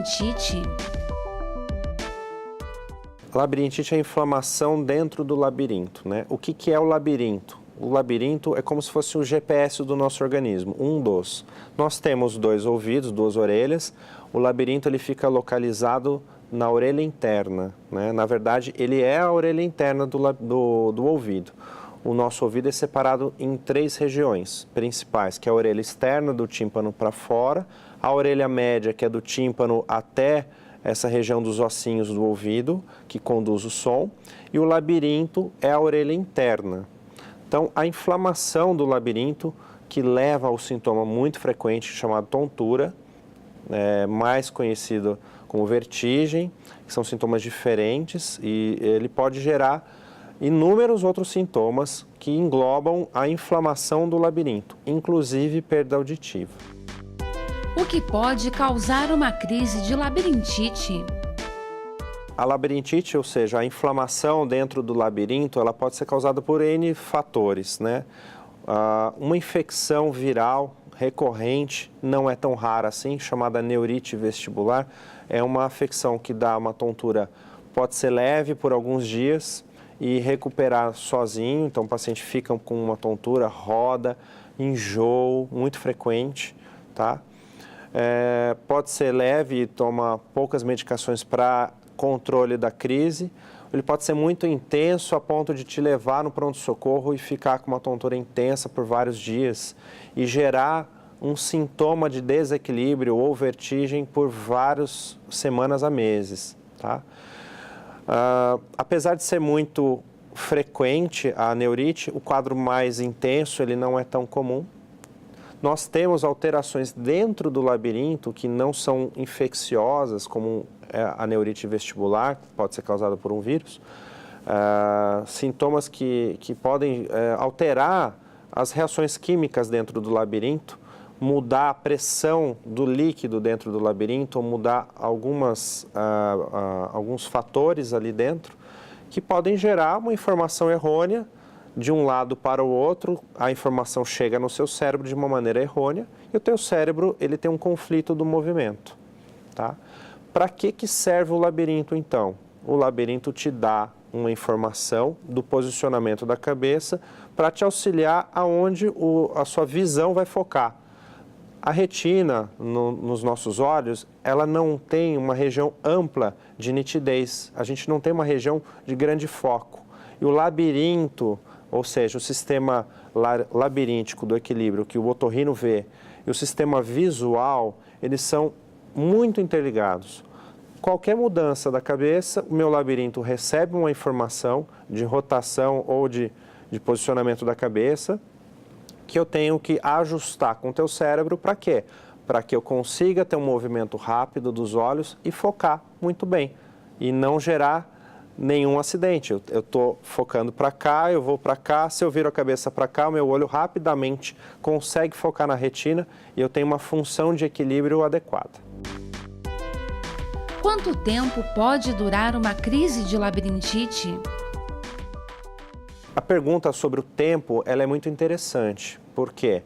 labirintite? Labirintite é a inflamação dentro do labirinto, né? O que é o labirinto? O labirinto é como se fosse o GPS do nosso organismo, um dos. Nós temos 2 ouvidos, 2 orelhas. O labirinto ele fica localizado na orelha interna, né? Na verdade, ele é a orelha interna do ouvido. O nosso ouvido é separado em 3 regiões principais, que é a orelha externa do tímpano para fora, a orelha média, que é do tímpano até essa região dos ossinhos do ouvido, que conduz o som, e o labirinto é a orelha interna. Então, a inflamação do labirinto, que leva ao sintoma muito frequente chamado tontura, mais conhecido como vertigem, que são sintomas diferentes, e ele pode gerar inúmeros outros sintomas que englobam a inflamação do labirinto, inclusive perda auditiva. O que pode causar uma crise de labirintite? A labirintite, ou seja, a inflamação dentro do labirinto, ela pode ser causada por N fatores, né? Uma infecção viral recorrente, não é tão rara assim, chamada neurite vestibular, é uma afecção que dá uma tontura, pode ser leve por alguns dias e recuperar sozinho, então o paciente fica com uma tontura, roda, enjoo, muito frequente, tá? Pode ser leve e toma poucas medicações para controle da crise. Ele pode ser muito intenso a ponto de te levar no pronto-socorro e ficar com uma tontura intensa por vários dias e gerar um sintoma de desequilíbrio ou vertigem por várias semanas a meses, tá? Apesar de ser muito frequente a neurite, o quadro mais intenso ele não é tão comum. Nós temos alterações dentro do labirinto que não são infecciosas, como a neurite vestibular, que pode ser causada por um vírus. Sintomas que podem alterar as reações químicas dentro do labirinto, mudar a pressão do líquido dentro do labirinto, ou mudar alguns fatores ali dentro, que podem gerar uma informação errônea de um lado para o outro, a informação chega no seu cérebro de uma maneira errônea e o teu cérebro ele tem um conflito do movimento, tá? Para que serve o labirinto então? O labirinto te dá uma informação do posicionamento da cabeça para te auxiliar aonde a sua visão vai focar. A retina nos nossos olhos, ela não tem uma região ampla de nitidez, a gente não tem uma região de grande foco. E o labirinto, ou seja, o sistema labiríntico do equilíbrio que o otorrino vê e o sistema visual, eles são muito interligados. Qualquer mudança da cabeça, o meu labirinto recebe uma informação de rotação ou de posicionamento da cabeça que eu tenho que ajustar com o teu cérebro para quê? Para que eu consiga ter um movimento rápido dos olhos e focar muito bem e não gerar nenhum acidente. Eu estou focando para cá, eu vou para cá, se eu viro a cabeça para cá, o meu olho rapidamente consegue focar na retina e eu tenho uma função de equilíbrio adequada. Quanto tempo pode durar uma crise de labirintite? A pergunta sobre o tempo, ela é muito interessante. Por quê?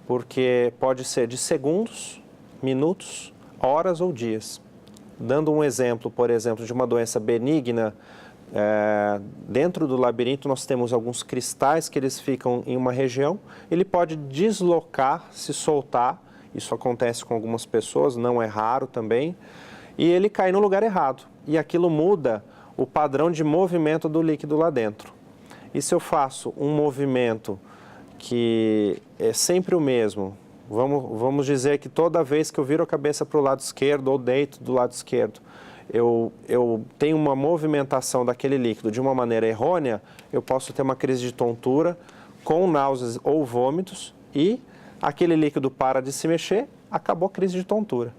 Porque pode ser de segundos, minutos, horas ou dias. Dando um exemplo, por exemplo, de uma doença benigna, dentro do labirinto nós temos alguns cristais que eles ficam em uma região, ele pode deslocar, se soltar, isso acontece com algumas pessoas, não é raro também, e ele cai no lugar errado, e aquilo muda o padrão de movimento do líquido lá dentro. E se eu faço um movimento que é sempre o mesmo, vamos dizer que toda vez que eu viro a cabeça para o lado esquerdo ou deito do lado esquerdo, eu tenho uma movimentação daquele líquido de uma maneira errônea, eu posso ter uma crise de tontura com náuseas ou vômitos e aquele líquido para de se mexer, acabou a crise de tontura.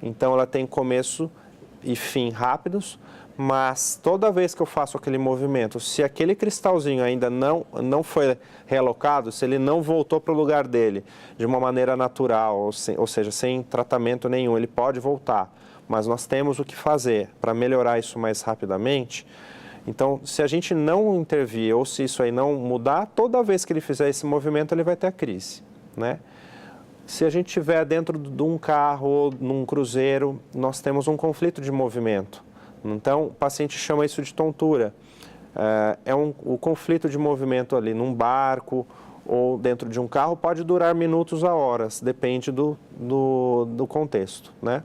Então ela tem começo e fim rápidos, mas toda vez que eu faço aquele movimento, se aquele cristalzinho ainda não foi realocado, se ele não voltou para o lugar dele de uma maneira natural, ou seja, sem tratamento nenhum, ele pode voltar, mas nós temos o que fazer para melhorar isso mais rapidamente. Então, se a gente não intervir ou se isso aí não mudar, toda vez que ele fizer esse movimento, ele vai ter a crise, né? Se a gente estiver dentro de um carro ou num cruzeiro, nós temos um conflito de movimento. Então, o paciente chama isso de tontura. O conflito de movimento ali num barco ou dentro de um carro pode durar minutos a horas, depende do contexto, né?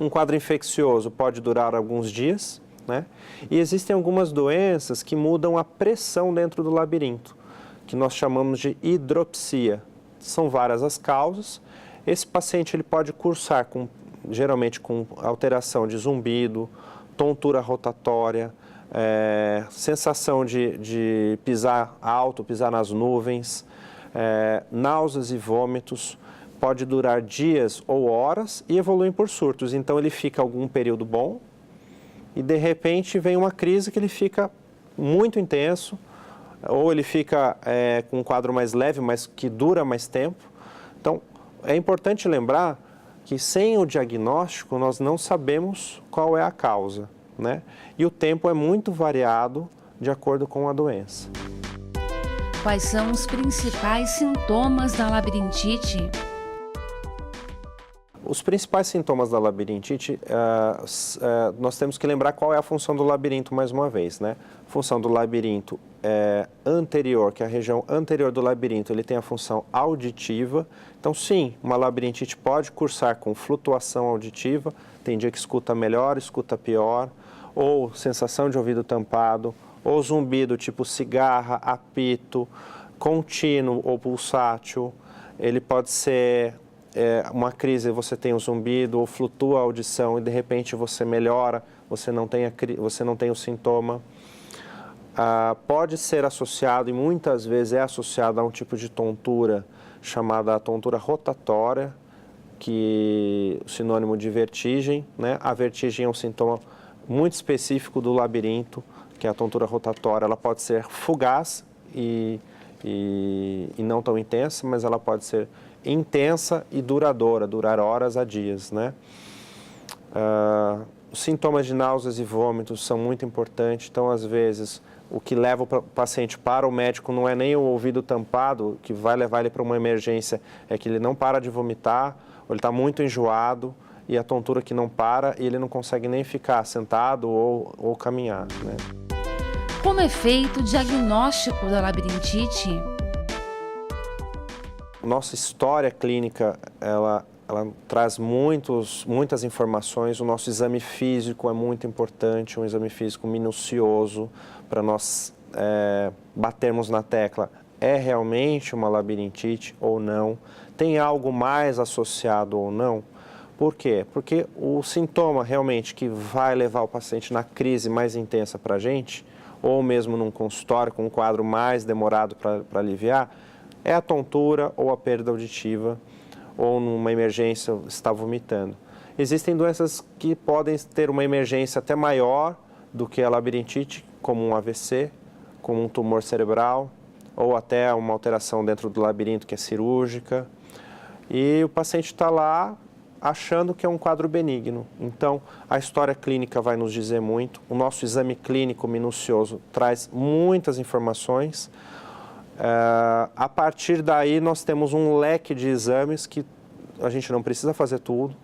Um quadro infeccioso pode durar alguns dias, né? E existem algumas doenças que mudam a pressão dentro do labirinto, que nós chamamos de hidropsia. São várias as causas. Esse paciente ele pode cursar geralmente com alteração de zumbido, tontura rotatória, sensação de pisar alto, pisar nas nuvens, náuseas e vômitos. Pode durar dias ou horas e evoluem por surtos. Então ele fica algum período bom e de repente vem uma crise que ele fica muito intenso, ou ele fica com um quadro mais leve, mas que dura mais tempo. Então é importante lembrar que sem o diagnóstico nós não sabemos qual é a causa, né? E o tempo é muito variado de acordo com a doença. Quais são os principais sintomas da labirintite? Os principais sintomas da labirintite, nós temos que lembrar qual é a função do labirinto mais uma vez, né? A função do labirinto anterior, que é a região anterior do labirinto, ele tem a função auditiva. Então, sim, uma labirintite pode cursar com flutuação auditiva, tem dia que escuta melhor, escuta pior, ou sensação de ouvido tampado, ou zumbido tipo cigarra, apito, contínuo ou pulsátil. Ele pode ser uma crise, você tem um zumbido ou flutua a audição e de repente você melhora, você não tem o sintoma. Pode ser associado, e muitas vezes é associado a um tipo de tontura chamada tontura rotatória, que é sinônimo de vertigem, né? A vertigem é um sintoma muito específico do labirinto, que é a tontura rotatória. Ela pode ser fugaz e não tão intensa, mas ela pode ser intensa e duradoura, durar horas a dias, né? Os sintomas de náuseas e vômitos são muito importantes, então às vezes o que leva o paciente para o médico não é nem o ouvido tampado, que vai levar ele para uma emergência, é que ele não para de vomitar, ou ele está muito enjoado, e a tontura que não para, e ele não consegue nem ficar sentado ou caminhar, né? Como é feito o diagnóstico da labirintite? Nossa história clínica, ela traz muitas informações. O nosso exame físico é muito importante, um exame físico minucioso, para nós batermos na tecla, é realmente uma labirintite ou não? Tem algo mais associado ou não? Por quê? Porque o sintoma realmente que vai levar o paciente na crise mais intensa para a gente, ou mesmo num consultório com um quadro mais demorado para aliviar, é a tontura ou a perda auditiva, ou numa emergência está vomitando. Existem doenças que podem ter uma emergência até maior do que a labirintite, como um AVC, como um tumor cerebral, ou até uma alteração dentro do labirinto que é cirúrgica. E o paciente está lá achando que é um quadro benigno. Então, a história clínica vai nos dizer muito, o nosso exame clínico minucioso traz muitas informações. A partir daí, nós temos um leque de exames que a gente não precisa fazer tudo.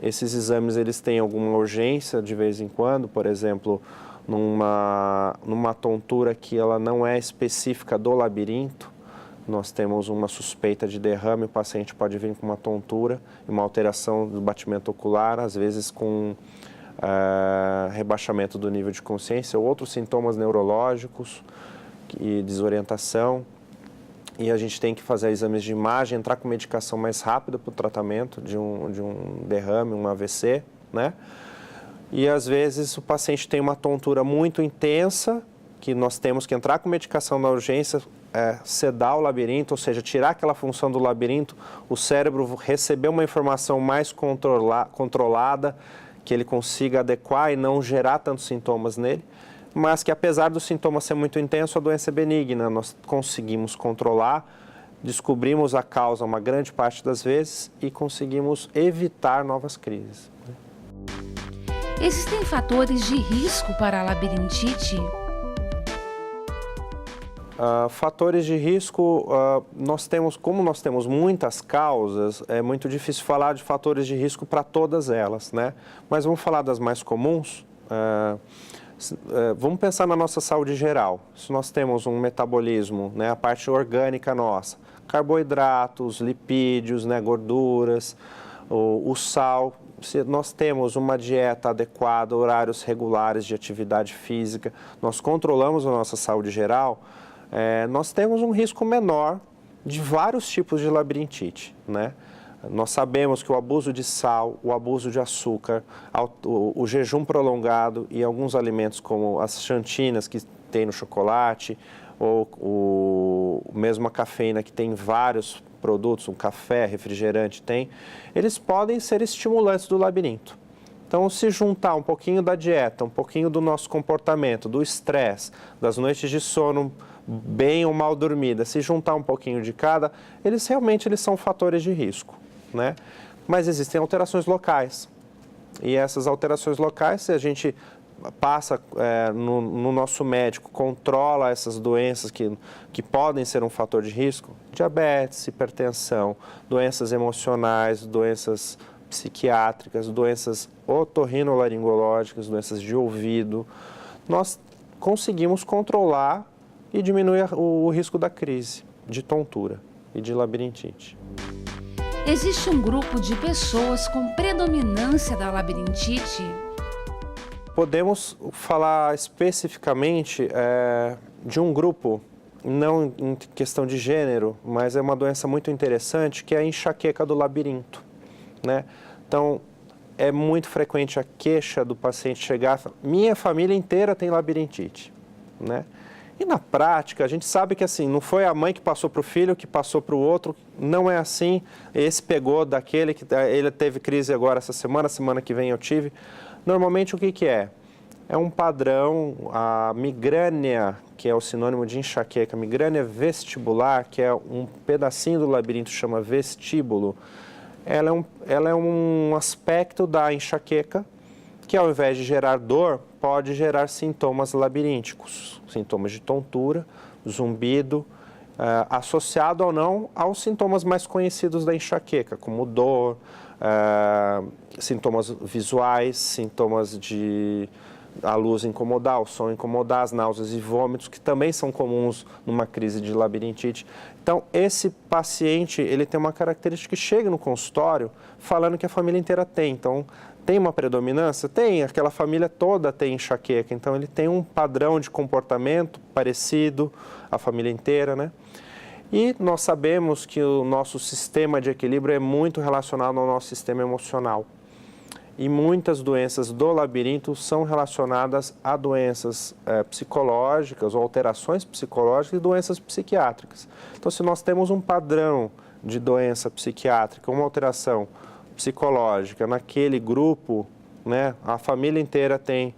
Esses exames eles têm alguma urgência de vez em quando, por exemplo, numa tontura que ela não é específica do labirinto. Nós temos uma suspeita de derrame, o paciente pode vir com uma tontura, uma alteração do batimento ocular, às vezes com rebaixamento do nível de consciência ou outros sintomas neurológicos e desorientação, e a gente tem que fazer exames de imagem, entrar com medicação mais rápida para o tratamento de um derrame, um AVC, né? E às vezes o paciente tem uma tontura muito intensa, que nós temos que entrar com medicação na urgência, sedar o labirinto, ou seja, tirar aquela função do labirinto, o cérebro receber uma informação mais controlada, que ele consiga adequar e não gerar tantos sintomas nele, mas que apesar do sintoma ser muito intenso, a doença é benigna, nós conseguimos controlar, descobrimos a causa uma grande parte das vezes e conseguimos evitar novas crises. Existem fatores de risco para a labirintite? Fatores de risco, como nós temos muitas causas, é muito difícil falar de fatores de risco para todas elas, né? Mas vamos falar das mais comuns. Vamos pensar na nossa saúde geral. Se nós temos um metabolismo, né, a parte orgânica nossa, carboidratos, lipídios, né, gorduras, o sal. Se nós temos uma dieta adequada, horários regulares de atividade física, nós controlamos a nossa saúde geral, nós temos um risco menor de vários tipos de labirintite, né? Nós sabemos que o abuso de sal, o abuso de açúcar, o jejum prolongado e alguns alimentos como as xantinas que tem no chocolate, ou mesmo a cafeína que tem vários produtos, um café, refrigerante tem, eles podem ser estimulantes do labirinto. Então, se juntar um pouquinho da dieta, um pouquinho do nosso comportamento, do estresse, das noites de sono bem ou mal dormidas, se juntar um pouquinho de cada, eles são fatores de risco, né? Mas existem alterações locais. E essas alterações locais, se a gente passa no nosso médico, controla essas doenças que podem ser um fator de risco, diabetes, hipertensão, doenças emocionais, doenças psiquiátricas, doenças otorrinolaringológicas, doenças de ouvido, nós conseguimos controlar e diminuir o risco da crise, de tontura e de labirintite. Existe um grupo de pessoas com predominância da labirintite? Podemos falar especificamente de um grupo, não em questão de gênero, mas é uma doença muito interessante, que é a enxaqueca do labirinto, né? Então, é muito frequente a queixa do paciente chegar e falar: minha família inteira tem labirintite, né? E na prática, a gente sabe que assim, não foi a mãe que passou para o filho, que passou para o outro, não é assim. Esse pegou daquele, ele teve crise agora essa semana que vem eu tive. Normalmente o que é? É um padrão, a migrânia, que é o sinônimo de enxaqueca, migrânia vestibular, que é um pedacinho do labirinto, chama vestíbulo. Ela é um aspecto da enxaqueca que, ao invés de gerar dor, pode gerar sintomas labirínticos, sintomas de tontura, zumbido, associado ou não aos sintomas mais conhecidos da enxaqueca, como dor, sintomas visuais, sintomas de a luz incomodar, o som incomodar, as náuseas e vômitos, que também são comuns numa crise de labirintite. Então, esse paciente, ele tem uma característica que chega no consultório falando que a família inteira tem. Então, tem uma predominância? Tem, aquela família toda tem enxaqueca, então ele tem um padrão de comportamento parecido, a família inteira, né? E nós sabemos que o nosso sistema de equilíbrio é muito relacionado ao nosso sistema emocional. E muitas doenças do labirinto são relacionadas a doenças psicológicas ou alterações psicológicas e doenças psiquiátricas. Então, se nós temos um padrão de doença psiquiátrica, uma alteração psicológica naquele grupo, né, a família inteira tem,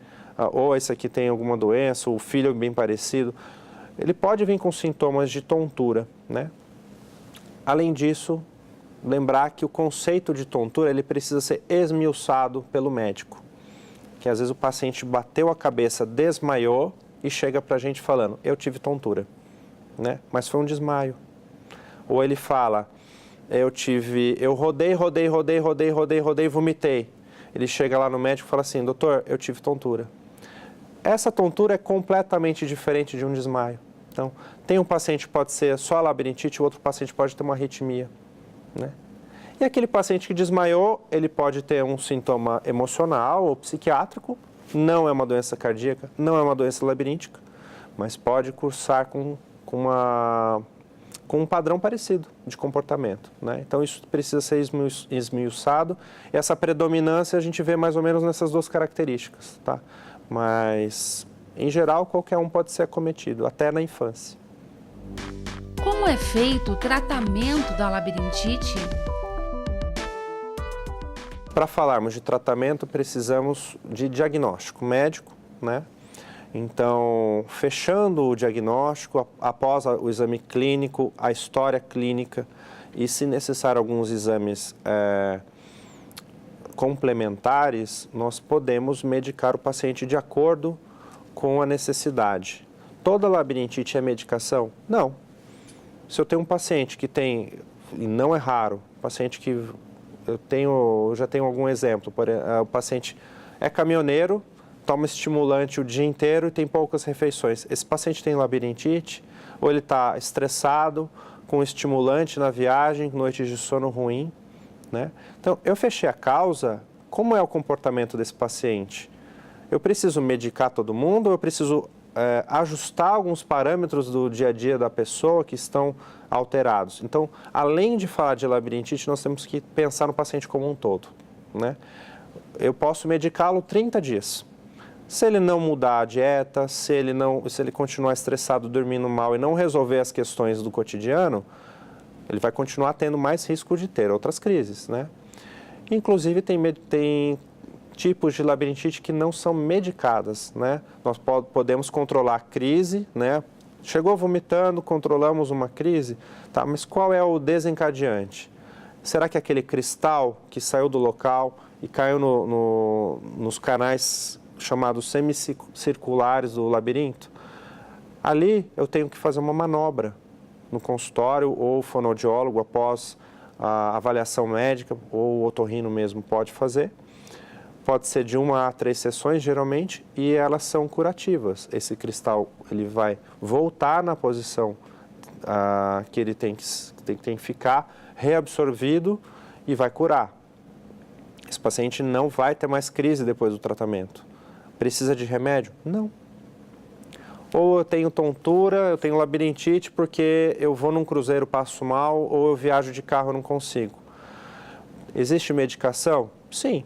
ou esse aqui tem alguma doença, o filho é bem parecido, ele pode vir com sintomas de tontura, né? Além disso, lembrar que o conceito de tontura ele precisa ser esmiuçado pelo médico. Que às vezes o paciente bateu a cabeça, desmaiou e chega para a gente falando: eu tive tontura, né? Mas foi um desmaio. Ou ele fala: eu rodei, vomitei. Ele chega lá no médico e fala assim: doutor, eu tive tontura. Essa tontura é completamente diferente de um desmaio. Então, tem um paciente que pode ser só labirintite, o outro paciente pode ter uma arritmia, né? E aquele paciente que desmaiou, ele pode ter um sintoma emocional ou psiquiátrico, não é uma doença cardíaca, não é uma doença labiríntica, mas pode cursar com um padrão parecido de comportamento, né? Então, isso precisa ser esmiuçado. E essa predominância a gente vê mais ou menos nessas duas características, tá? Mas, em geral, qualquer um pode ser acometido, até na infância. Como é feito o tratamento da labirintite? Para falarmos de tratamento, precisamos de diagnóstico médico, né? Então, fechando o diagnóstico, após o exame clínico, a história clínica e, se necessário, alguns exames complementares, nós podemos medicar o paciente de acordo com a necessidade. toda labirintite é medicação? Não. Se eu tenho um paciente que tem, e não é raro, paciente que eu já tenho algum exemplo, o paciente é caminhoneiro, toma estimulante o dia inteiro e tem poucas refeições. Esse paciente tem labirintite, ou ele está estressado, com estimulante na viagem, noites de sono ruim, né? Então, eu fechei a causa, como é o comportamento desse paciente? Eu preciso medicar todo mundo ou eu preciso ajustar alguns parâmetros do dia a dia da pessoa que estão alterados? Então, além de falar de labirintite, nós temos que pensar no paciente como um todo, né? Eu posso medicá-lo 30 dias. Se ele não mudar a dieta, se ele continuar estressado, dormindo mal e não resolver as questões do cotidiano, ele vai continuar tendo mais risco de ter outras crises, né? Inclusive, tem tipos de labirintite que não são medicadas, né? Nós podemos controlar a crise, né? Chegou vomitando, controlamos uma crise, tá? Mas qual é o desencadeante? Será que aquele cristal que saiu do local e caiu nos canais chamados semicirculares do labirinto? Ali eu tenho que fazer uma manobra no consultório ou o fonoaudiólogo após a avaliação médica ou o otorrino mesmo pode fazer. Pode ser de 1 a 3 sessões, geralmente, e elas são curativas. Esse cristal ele vai voltar na posição que ele tem que ficar, reabsorvido e vai curar. Esse paciente não vai ter mais crise depois do tratamento. Precisa de remédio? Não. Ou eu tenho tontura, eu tenho labirintite porque eu vou num cruzeiro, passo mal, ou eu viajo de carro e não consigo. Existe medicação? Sim.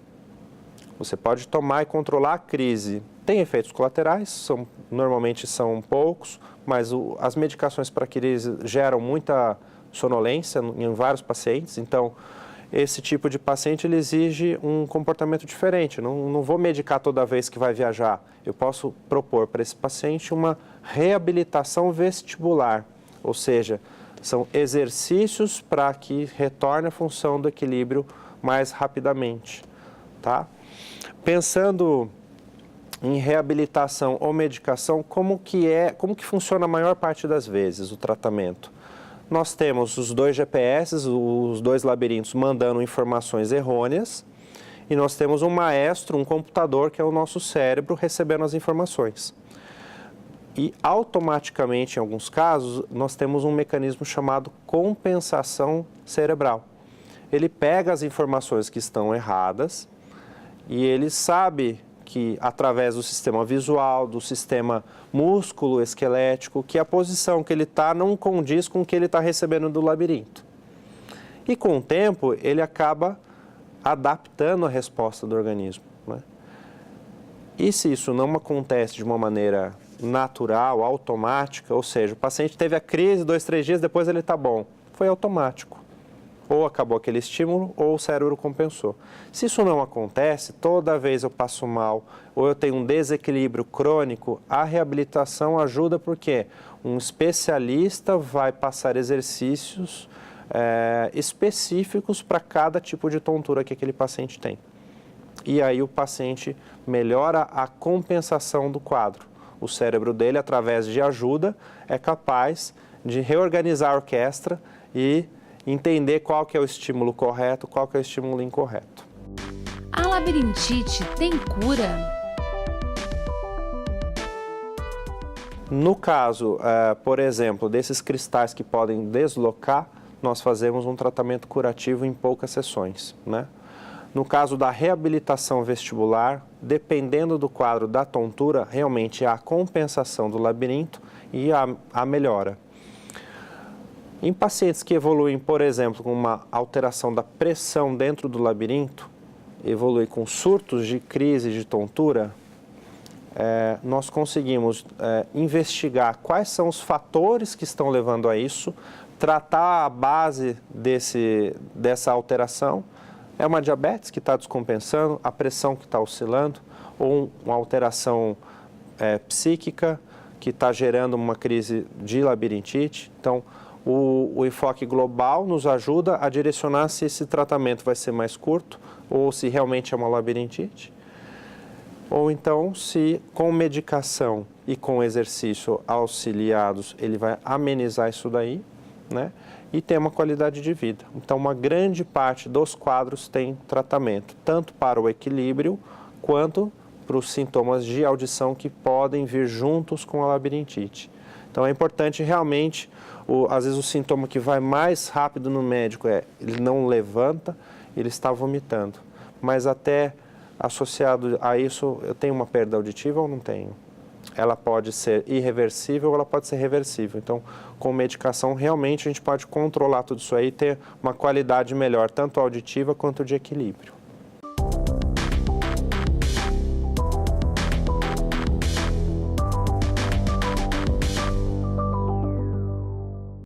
Você pode tomar e controlar a crise. Tem efeitos colaterais, normalmente são poucos, mas as medicações para crise geram muita sonolência em vários pacientes. Então, esse tipo de paciente ele exige um comportamento diferente. Não vou medicar toda vez que vai viajar. Eu posso propor para esse paciente uma reabilitação vestibular, ou seja, são exercícios para que retorne a função do equilíbrio mais rapidamente, tá? Pensando em reabilitação ou medicação, como que funciona a maior parte das vezes o tratamento? Nós temos os 2 GPS, os 2 labirintos mandando informações errôneas, e nós temos um maestro, um computador, que é o nosso cérebro, recebendo as informações. E automaticamente, em alguns casos, nós temos um mecanismo chamado compensação cerebral. Ele pega as informações que estão erradas e ele sabe que, através do sistema visual, do sistema músculo-esquelético, que a posição que ele está não condiz com o que ele está recebendo do labirinto. E, com o tempo, ele acaba adaptando a resposta do organismo, né? E se isso não acontece de uma maneira natural, automática, ou seja, o paciente teve a crise 2, 3 dias, depois ele está bom, foi automático. Ou acabou aquele estímulo, ou o cérebro compensou. Se isso não acontece, toda vez eu passo mal, ou eu tenho um desequilíbrio crônico, a reabilitação ajuda porque um especialista vai passar exercícios específicos para cada tipo de tontura que aquele paciente tem. E aí o paciente melhora a compensação do quadro. O cérebro dele, através de ajuda, é capaz de reorganizar a orquestra e entender qual que é o estímulo correto, qual que é o estímulo incorreto. A labirintite tem cura? No caso, por exemplo, desses cristais que podem deslocar, nós fazemos um tratamento curativo em poucas sessões, né? No caso da reabilitação vestibular, dependendo do quadro da tontura, realmente há a compensação do labirinto e a melhora. Em pacientes que evoluem, por exemplo, com uma alteração da pressão dentro do labirinto, evolui com surtos de crise de tontura, nós conseguimos investigar quais são os fatores que estão levando a isso, tratar a base dessa alteração. É uma diabetes que está descompensando, a pressão que está oscilando, ou uma alteração psíquica que está gerando uma crise de labirintite. Então, o enfoque global nos ajuda a direcionar se esse tratamento vai ser mais curto ou se realmente é uma labirintite. Ou então, se com medicação e com exercício auxiliados, ele vai amenizar isso daí, né? E ter uma qualidade de vida. Então, uma grande parte dos quadros tem tratamento, tanto para o equilíbrio, quanto para os sintomas de audição que podem vir juntos com a labirintite. Então, é importante realmente, às vezes o sintoma que vai mais rápido no médico é ele não levanta, ele está vomitando. Mas até associado a isso, eu tenho uma perda auditiva ou não tenho? Ela pode ser irreversível ou ela pode ser reversível. Então, com medicação, realmente a gente pode controlar tudo isso aí e ter uma qualidade melhor, tanto auditiva quanto de equilíbrio.